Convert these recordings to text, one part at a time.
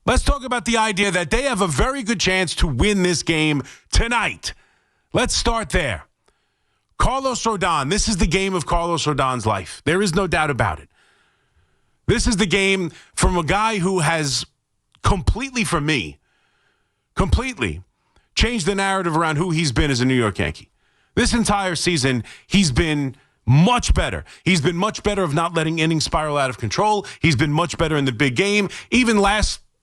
Let's talk about the idea that they have a very good chance to win this game tonight. Let's start there. Carlos Rodon, this is the game of Carlos Rodon's life. There is no doubt about it. This is the game from a guy who has completely, for me, completely changed the narrative around who he's been as a New York Yankee. This entire season, he's been much better. He's been much better of not letting innings spiral out of control. He's been much better in the big game. Even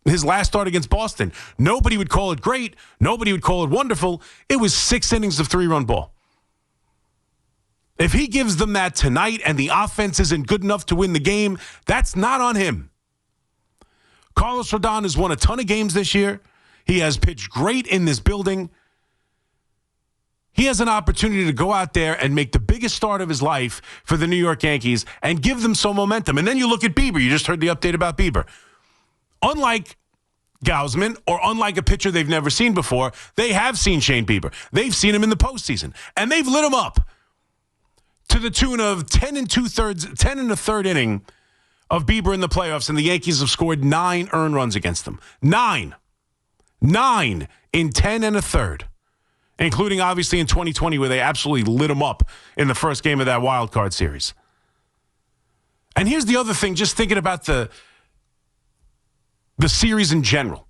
his last start against Boston, nobody would call it great. Nobody would call it wonderful. It was 6 innings of 3-run ball. If he gives them that tonight and the offense isn't good enough to win the game, that's not on him. Carlos Rodon has won a ton of games this year. He has pitched great in this building. He has an opportunity to go out there and make the biggest start of his life for the New York Yankees and give them some momentum. And then you look at Bieber. You just heard the update about Bieber. Unlike Gausman or unlike a pitcher they've never seen before, they have seen Shane Bieber. They've seen him in the postseason, and they've lit him up to the tune of 10 and a third inning of Bieber in the playoffs, and the Yankees have scored 9 earned runs against them. 9 in 10 and a third, including obviously in 2020 where they absolutely lit him up in the first game of that wild card series. And here's the other thing, just thinking about the series in general.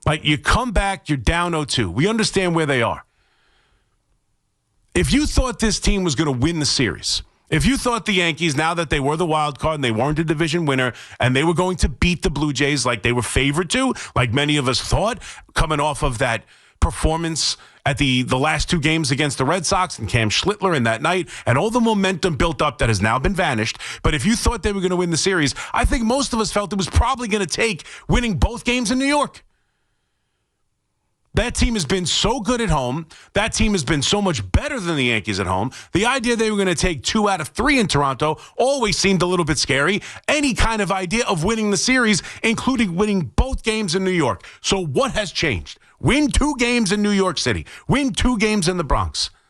Like, you come back, you're down 0-2. We understand where they are. If you thought this team was going to win the series, if you thought the Yankees, now that they were the wild card and they weren't a division winner, and they were going to beat the Blue Jays like they were favored to, like many of us thought, coming off of that performance at the last 2 games against the Red Sox and Cam Schlittler in that night, and all the momentum built up that has now been vanished. But if you thought they were going to win the series, I think most of us felt it was probably going to take winning both games in New York. That team has been so good at home. That team has been so much better than the Yankees at home. The idea they were going to take 2 out of 3 in Toronto always seemed a little bit scary. Any kind of idea of winning the series, including winning both games in New York. So what has changed? Win 2 games in New York City. Win 2 games in the Bronx.